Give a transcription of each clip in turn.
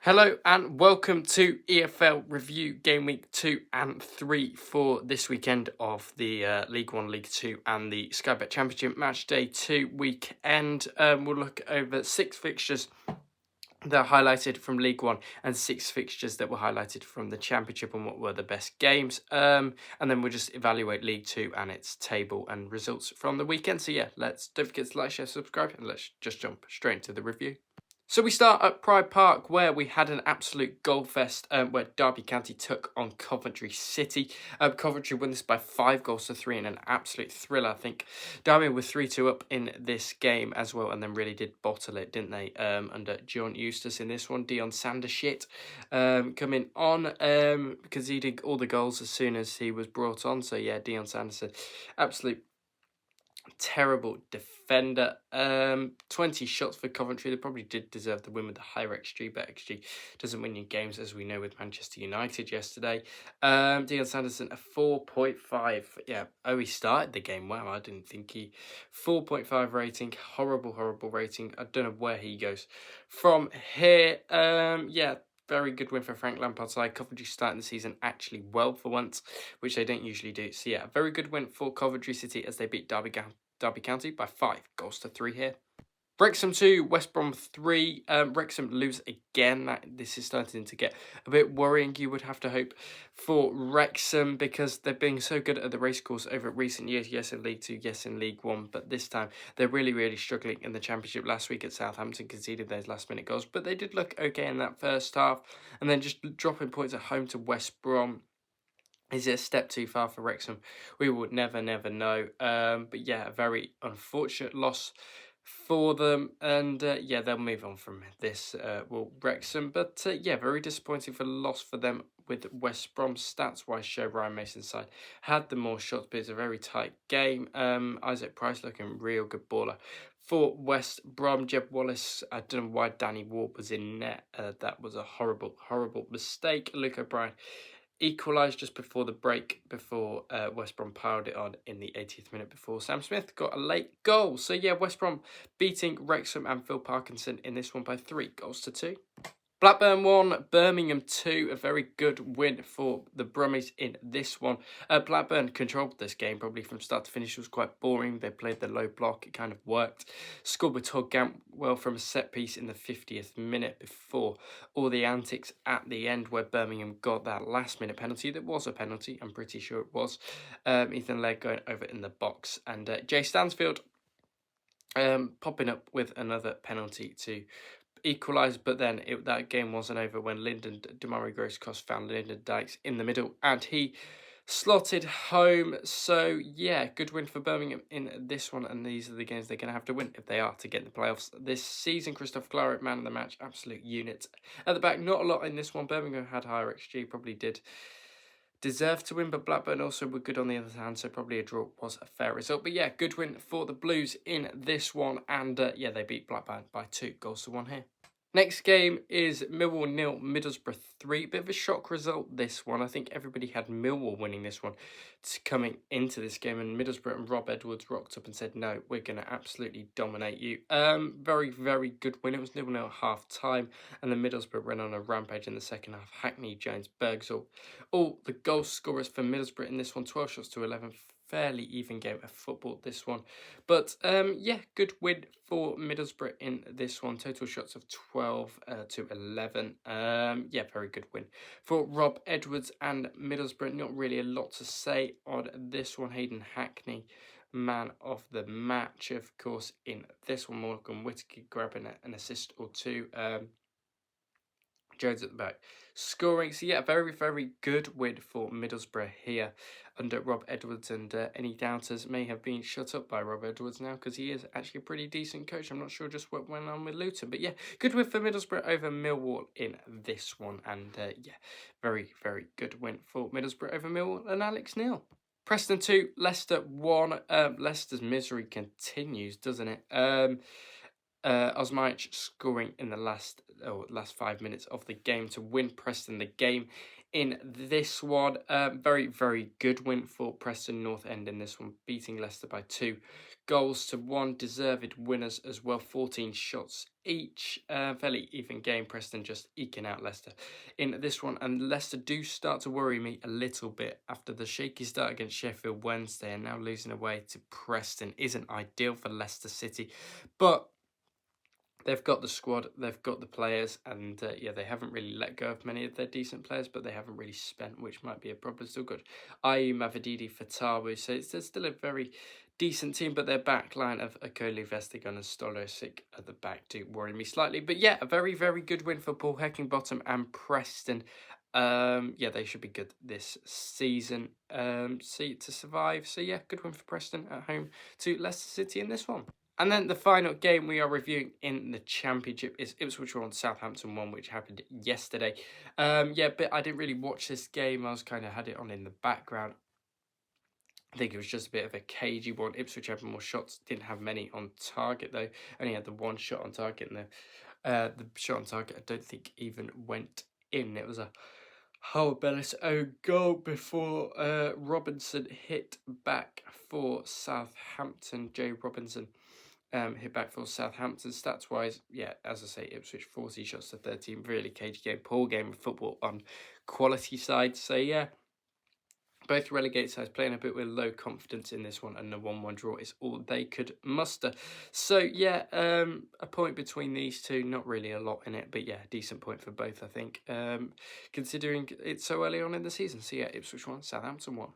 Hello and welcome to EFL Review Game Week 2 and 3 for this weekend of the League 1, League 2 and the Sky Bet Championship Match Day 2 weekend. We'll look over 6 fixtures that are highlighted from League 1 and 6 fixtures that were highlighted from the Championship and what were the best games. And then we'll just evaluate League 2 and its table and results from the weekend. So yeah, don't forget to like, share, subscribe, and let's just jump straight into the review. So we start at Pride Park, where we had an absolute goal fest where Derby County took on Coventry City. Coventry won this by 5-3 in an absolute thriller. I think Derby were 3-2 up in this game as well, and then really did bottle it, didn't they? Under John Eustace in this one. Dion Sanders coming on, conceding all the goals as soon as he was brought on. So yeah, Dion Sanders, absolute terrible defender. 20 shots for Coventry. They probably did deserve the win with the higher XG, but XG doesn't win you games, as we know with Manchester United yesterday. Dion Sanderson, a 4.5. Yeah, he started the game well. I didn't think he... 4.5 rating. Horrible rating. I don't know where he goes from here. Yeah, very good win for Frank Lampard's side. Coventry starting the season actually well for once, which they don't usually do. So yeah, a very good win for Coventry City as they beat Derby County by 5-3 here. Wrexham 2, West Brom 3. Wrexham lose again. This is starting to get a bit worrying, you would have to hope, for Wrexham, because they're being so good at the racecourse over recent years. Yes, in League 2, yes, in League 1. But this time, they're really struggling in the Championship. Last week at Southampton, conceded those last-minute goals. But they did look okay in that first half. And then just dropping points at home to West Brom. Is it a step too far for Wrexham? We would never know. But yeah, a very unfortunate loss for them, and yeah, they'll move on from this, Wrexham, but yeah, very disappointing for loss for them, with West Brom stats-wise show Ryan Mason's side had the more shots, but it's a very tight game. Isaac Price looking real good baller for West Brom. Jeb Wallace, I don't know why Danny Ward was in net. That was a horrible mistake. Luke O'Brien equalised just before the break, before West Brom piled it on in the 80th minute before Sam Smith got a late goal. So yeah, West Brom beating Wrexham and Phil Parkinson in this one by 3-2. Blackburn 1, Birmingham 2, a very good win for the Brummies in this one. Blackburn controlled this game probably from start to finish. It was quite boring. They played the low block. It kind of worked. Scored with Todd Gantwell from a set piece in the 50th minute before all the antics at the end, where Birmingham got that last minute penalty. That was a penalty, I'm pretty sure it was. Ethan Legg going over in the box, and Jay Stansfield popping up with another penalty to equalised, but then that game wasn't over when Lyndon Damari Gross found Lyndon Dykes in the middle and he slotted home. So yeah, good win for Birmingham in this one, and these are the games they're going to have to win if they are to get in the playoffs this season. Christoph Claret, man of the match, absolute unit at the back. Not a lot in this one. Birmingham had higher XG, probably did deserve to win, but Blackburn also were good on the other hand, so probably a draw was a fair result. But yeah, good win for the Blues in this one, and yeah, they beat Blackburn by 2-1 here. Next game is Millwall 0, Middlesbrough 3. Bit of a shock result, this one. I think everybody had Millwall winning this one coming into this game, and Middlesbrough and Rob Edwards rocked up and said, no, we're going to absolutely dominate you. Very good win. It was 0-0 at half-time, and then Middlesbrough ran on a rampage in the second half. Hackney, Jones, Bergsall, all the goal scorers for Middlesbrough in this one, 12 shots to 11. Fairly even game of football, this one. But yeah, good win for Middlesbrough in this one. Total shots of 12 to 11. Yeah, very good win for Rob Edwards and Middlesbrough. Not really a lot to say on this one. Hayden Hackney, man of the match, of course, in this one. Morgan Whittaker grabbing an assist or two. Jones at the back scoring. So yeah, very good win for Middlesbrough here under Rob Edwards, and any doubters may have been shut up by Rob Edwards now, because he is actually a pretty decent coach. I'm not sure just what went on with Luton, but yeah, good win for Middlesbrough over Millwall in this one, and yeah, very good win for Middlesbrough over Millwall and Alex Neil. Preston 2, Leicester 1. Leicester's misery continues, doesn't it? Osmajic scoring in the last last 5 minutes of the game to win Preston the game in this one. Very, very good win for Preston North End in this one, beating Leicester by 2-1. Deserved winners as well, 14 shots each. Fairly even game, Preston just eking out Leicester in this one. And Leicester do start to worry me a little bit after the shaky start against Sheffield Wednesday, and now losing away to Preston isn't ideal for Leicester City. But they've got the squad, they've got the players, and they haven't really let go of many of their decent players, but they haven't really spent, which might be a problem. Still got Ayew, Mavididi, Fatawu, so it's still a very decent team, but their back line of Akoli, Vestigon and Stolosic at the back do worry me slightly. But yeah, a very, very good win for Paul Heckingbottom and Preston. They should be good this season to survive. So yeah, good win for Preston at home to Leicester City in this one. And then the final game we are reviewing in the Championship is Ipswich 1, Southampton 1, which happened yesterday. But I didn't really watch this game. I was kind of had it on in the background. I think it was just a bit of a cagey one. Ipswich had more shots, didn't have many on target though. Only had the one shot on target, and the shot on target I don't think even went in. It was a Howard Bellis own goal before Robinson hit back for Southampton. Joe Robinson hit back for Southampton. Stats wise, as I say, Ipswich 40 shots to 13. Really cagey game, poor game of football on quality side. So yeah, both relegated sides playing a bit with low confidence in this one, and the 1-1 draw is all they could muster. So yeah, a point between these two, not really a lot in it, but yeah, decent point for both, I think, considering it's so early on in the season. So yeah, Ipswich 1, Southampton 1.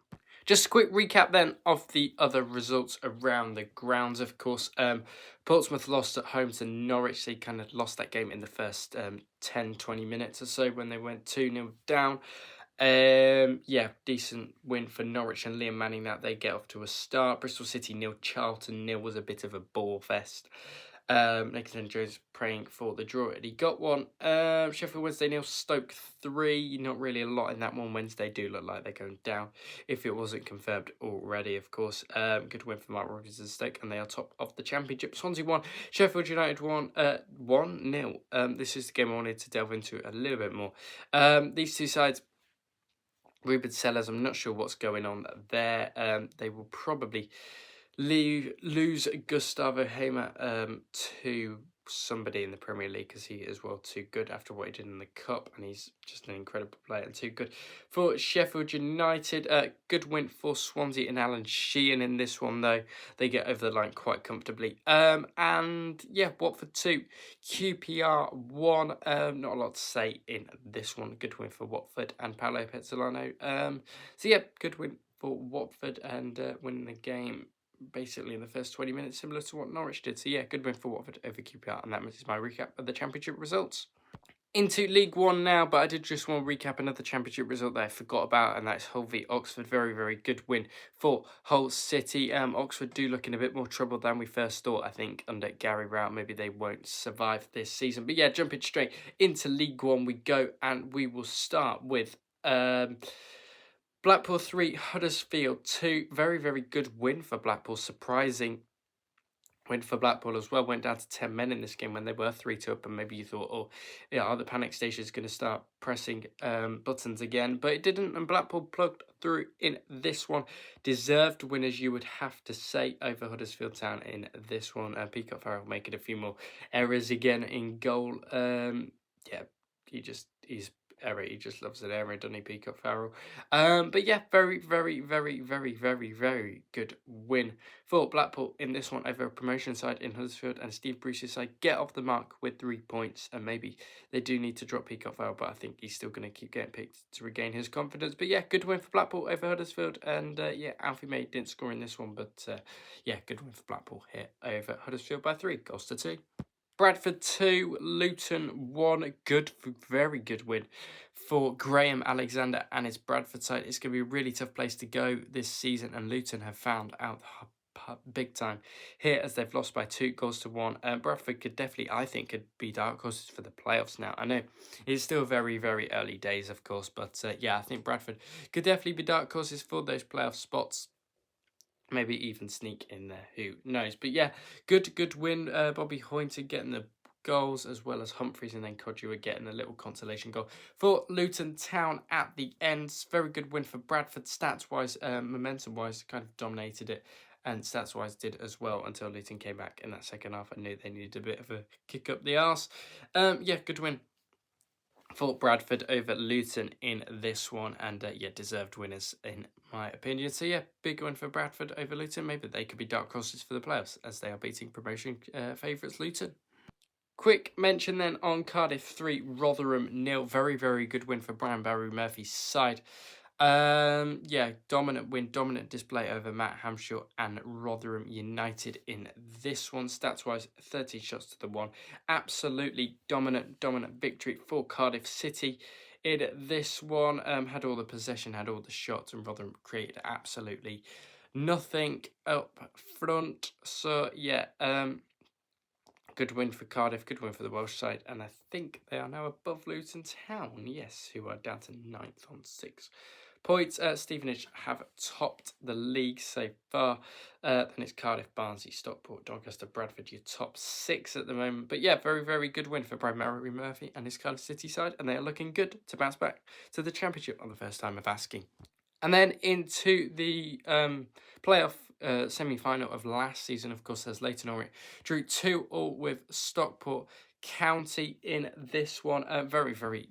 Just a quick recap then of the other results around the grounds, of course. Portsmouth lost at home to Norwich. They kind of lost that game in the first 10-20 minutes or so when they went 2-0 down. Decent win for Norwich and Liam Manning that they get off to a start. Bristol City 0, Charlton 0 was a bit of a ball fest. Nathan Jones praying for the draw, and he got one. Sheffield Wednesday 0, Stoke 3. Not really a lot in that one. Wednesday do look like they're going down, if it wasn't confirmed already, of course. Good win for Mark Robinson Stoke, and they are top of the Championship. Swansea 1, Sheffield United 1-0. This is the game I wanted to delve into a little bit more. These two sides, Ruben Sellers, I'm not sure what's going on there. They will probably lose Gustavo Hamer to somebody in the Premier League, because he is too good after what he did in the Cup, and he's just an incredible player and too good for Sheffield United. Good win for Swansea and Alan Sheehan in this one, though. They get over the line quite comfortably. Watford 2, QPR 1. Not a lot to say in this one. Good win for Watford and Paolo Pezzolano. Good win for Watford, and winning the game basically in the first 20 minutes, similar to what Norwich did. So yeah, good win for Watford over QPR, and that is my recap of the Championship results. Into League One now, but I did just want to recap another Championship result that I forgot about, and that's Hull v Oxford. Very, very good win for Hull City. Oxford do look in a bit more trouble than we first thought, I think, under Gary Rowett. Maybe they won't survive this season. But yeah, jumping straight into League One we go, and we will start with Blackpool 3, Huddersfield 2. Very, very good win for Blackpool. Surprising win for Blackpool as well. Went down to 10 men in this game when they were 3-2 up, and maybe you thought, are the panic stations going to start pressing buttons again? But it didn't, and Blackpool plugged through in this one. Deserved winners, you would have to say, over Huddersfield Town in this one. Peacock Farrell making a few more errors again in goal. He just loves an error, doesn't he, Peacock Farrell? Very, very, very, very, very, very good win for Blackpool in this one over a promotion side in Huddersfield, and Steve Bruce's side get off the mark with 3 points, and maybe they do need to drop Peacock Farrell, but I think he's still going to keep getting picked to regain his confidence. But yeah, good win for Blackpool over Huddersfield, and Alfie May didn't score in this one, but good win for Blackpool here over Huddersfield by 3-2. Bradford 2, Luton 1. Very good win for Graham Alexander and his Bradford side. It's going to be a really tough place to go this season, and Luton have found out big time here as they've lost by 2-1. Bradford could definitely, I think, could be dark horses for the playoffs now. I know it's still very, very early days, of course, but I think Bradford could definitely be dark horses for those playoff spots. Maybe even sneak in there, who knows? But yeah, good win. Bobby Hoynton getting the goals, as well as Humphreys and then Kodjua getting a little consolation goal for Luton Town at the end. Very good win for Bradford, stats-wise, momentum-wise, kind of dominated it. And stats-wise did as well until Luton came back in that second half. I knew they needed a bit of a kick up the arse. Yeah, good win for Bradford over Luton in this one. And yeah, deserved winners in my opinion. So yeah, big win for Bradford over Luton. Maybe they could be dark horses for the playoffs as they are beating promotion favourites Luton. Quick mention then on Cardiff 3, Rotherham 0. Very, very good win for Brian Barry Murphy's side. Yeah, dominant win, dominant display over Matt Hamshaw and Rotherham United in this one. Stats-wise, 30 shots to the 1. Absolutely dominant victory for Cardiff City in this one. Had all the possession, had all the shots, and Rotherham created absolutely nothing up front. So, yeah, good win for Cardiff, good win for the Welsh side, and I think they are now above Luton Town, yes, who are down to 9th on 6 points. Stevenage have topped the league so far. Then it's Cardiff, Barnsley, Stockport, Doncaster, Bradford, your top 6 at the moment. But yeah, very, very good win for Brian Murray Murphy and his Cardiff City side, and they are looking good to bounce back to the Championship on the first time of asking. And then into the playoff semi-final of last season, of course, as Leyton Orient drew 2-2 with Stockport County in this one. Very, very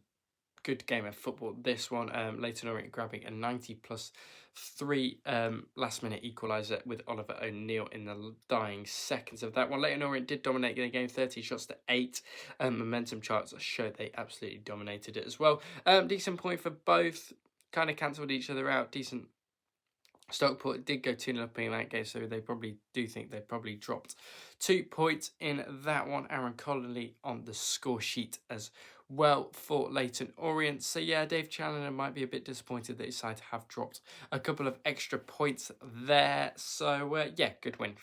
good game of football, this one. Leyton Orient grabbing a 90+3 last-minute equaliser with Oliver O'Neill in the dying seconds of that one. Leyton Orient did dominate the game, 30 shots to 8. Momentum charts showed they absolutely dominated it as well. Decent point for both. Kind of cancelled each other out. Decent. Stockport did go 2-0 up in that game, so they probably do think they probably dropped 2 points in that one. Aaron Connolly on the score sheet as well for Leyton Orient. So yeah, Dave Challoner might be a bit disappointed that his side have dropped a couple of extra points there. So yeah, good win.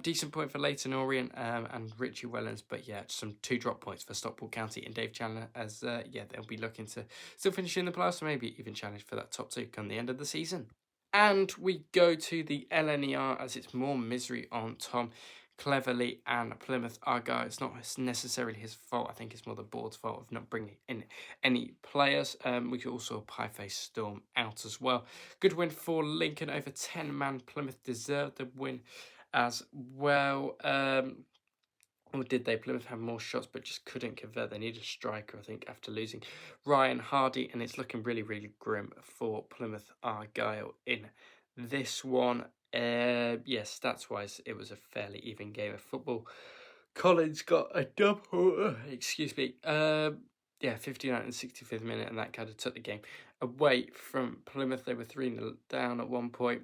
Decent point for Leyton Orient and Richie Wellens, but yeah, some 2 drop points for Stockport County and Dave Challoner as yeah, they'll be looking to still finish in the playoffs, maybe even challenge for that top 2 come the end of the season. And we go to the LNER as it's more misery on Tom Cleverley and Plymouth Argyle. It's not necessarily his fault. I think it's more the board's fault of not bringing in any players. We could also Pie-Face Storm out as well. Good win for Lincoln over 10-man. Plymouth deserved the win as well. Or did they? Plymouth had more shots but just couldn't convert. They needed a striker, I think, after losing Ryan Hardy. And it's looking really, really grim for Plymouth Argyle in this one. Yes, stats-wise, it was a fairly even game of football. Collins got a double, excuse me. Yeah, 59th and 65th minute, and that kind of took the game away from Plymouth. They were 3-0 down at one point.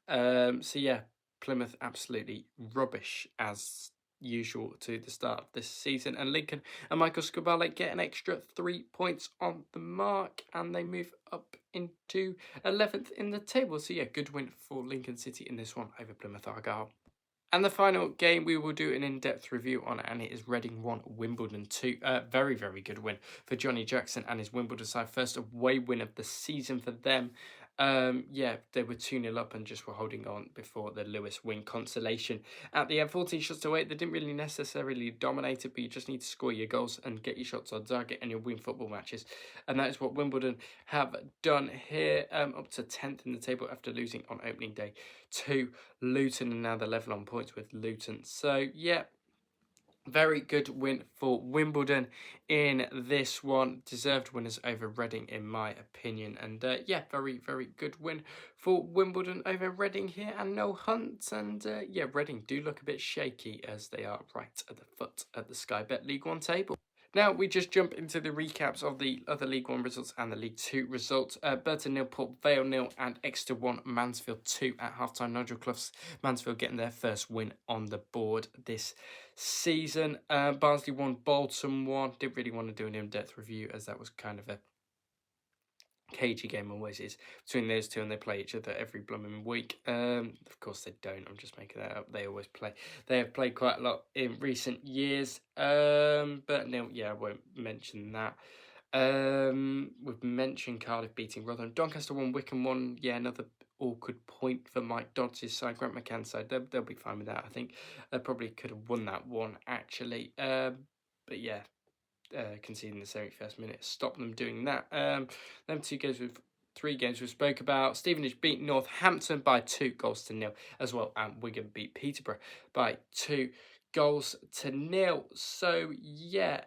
So yeah, Plymouth absolutely rubbish as usual to the start of this season, and Lincoln and Michael Scabale get an extra 3 points on the mark, and they move up into 11th in the table. So yeah, good win for Lincoln City in this one over Plymouth Argyle. And the final game we will do an in-depth review on, and it is Reading 1, Wimbledon 2. Very, very good win for Johnny Jackson and his Wimbledon side. First away win of the season for them. Yeah, they were 2-0 up and just were holding on before the Lewis win consolation. At the end, 14 shots to 8. They didn't really necessarily dominate it, but you just need to score your goals and get your shots on target and you'll win football matches. And that is what Wimbledon have done here, up to 10th in the table after losing on opening day to Luton, and now they're level on points with Luton. So yeah, very good win for Wimbledon in this one. Deserved winners over Reading in my opinion. And yeah, very, very good win for Wimbledon over Reading here, and no Hunt. And yeah, Reading do look a bit shaky as they are right at the foot of the Sky Bet League One table. Now we just jump into the recaps of the other League 1 results and the League 2 results. Burton 0, Port Vale 0 and Exeter 1, Mansfield 2 at halftime. Nigel Clough's Mansfield getting their first win on the board this season. Barnsley 1, Bolton 1. Didn't really want to do an in-depth review as that was kind of a cagey game always is between those two, and they play each other every blooming week. Of course they don't, I'm just making that up. They always play. They have played quite a lot in recent years, but no, yeah, I won't mention that. We've mentioned Cardiff beating Rotherham. Doncaster won, Wycombe won. Yeah, another awkward point for Mike Dodds' side. Grant McCann's side, they'll be fine with that. I think they probably could have won that one, actually. But yeah, conceding the 71st minute stopped them doing that. Them three games we spoke about. Stevenage beat Northampton by 2-0 as well, and Wigan beat Peterborough by 2-0. So yeah,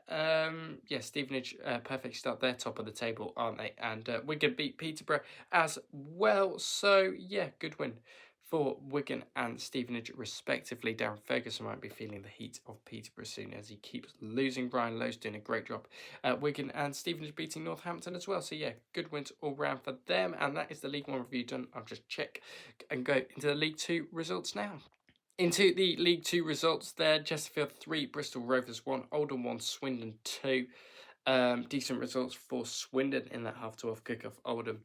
Stevenage perfect start. They're top of the table, aren't they? And Wigan beat Peterborough as well. So yeah, good win for Wigan and Stevenage respectively. Darren Ferguson might be feeling the heat of Peterborough soon as he keeps losing. Brian Lowe's doing a great job at Wigan, and Stevenage beating Northampton as well. So yeah, good wins all round for them, and that is the League One review done. I'll just check and go into the League Two results now. Into the League Two results there, Chesterfield 3, Bristol Rovers 1, Oldham 1, Swindon 2. Decent results for Swindon in that half-12 kick-off. Oldham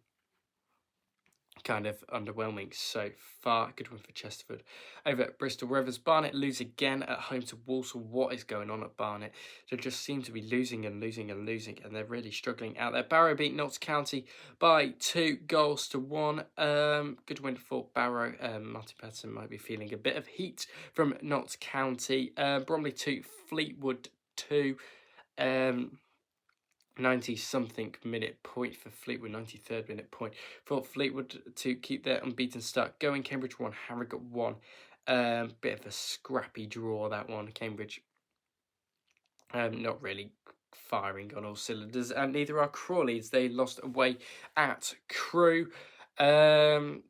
kind of underwhelming so far. Good win for Chesterfield over at Bristol Rovers. Barnet lose again at home to Walsall. What is going on at Barnet? They just seem to be losing, and they're really struggling out there. Barrow beat Notts County by 2-1. Good win for Barrow. Martin Patterson might be feeling a bit of heat from Notts County. Bromley 2, Fleetwood 2. 90-something minute point for Fleetwood, 93rd minute point for Fleetwood to keep their unbeaten start going. Cambridge 1, Harrogate 1. Bit of a scrappy draw, that one. Cambridge not really firing on all cylinders, and neither are Crawleys. They lost away at Crewe. And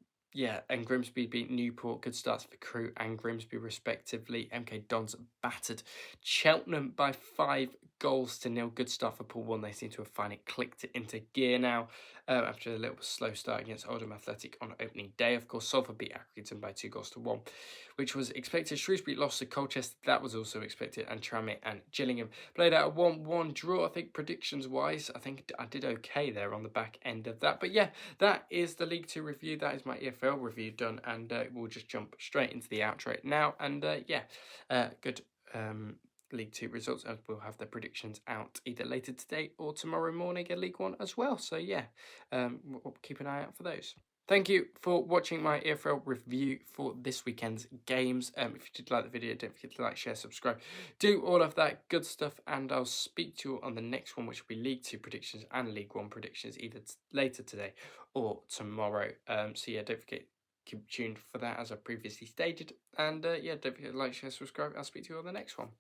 Grimsby beat Newport. Good starts for Crewe and Grimsby respectively. MK Dons battered Cheltenham by 5-0. Good start for Pool 1. They seem to have finally clicked it into gear now after a little slow start against Oldham Athletic on opening day. Of course, Salford beat Accrington by 2-1, which was expected. Shrewsbury lost to Colchester. That was also expected. And Tranmere and Gillingham played out a 1-1 draw. I think predictions-wise, I think I did okay there on the back end of that. But yeah, that is the League Two review. That is my EFL review done, and we'll just jump straight into the outro now. And good League Two results, and we'll have the predictions out either later today or tomorrow morning at League One as well. So yeah, we'll keep an eye out for those. Thank you for watching my EFL review for this weekend's games. If you did like the video, don't forget to like, share, subscribe, do all of that good stuff, and I'll speak to you on the next one, which will be League 2 predictions and League 1 predictions either later today or tomorrow. So yeah, don't forget, keep tuned for that as I previously stated, and don't forget to like, share, subscribe. I'll speak to you on the next one.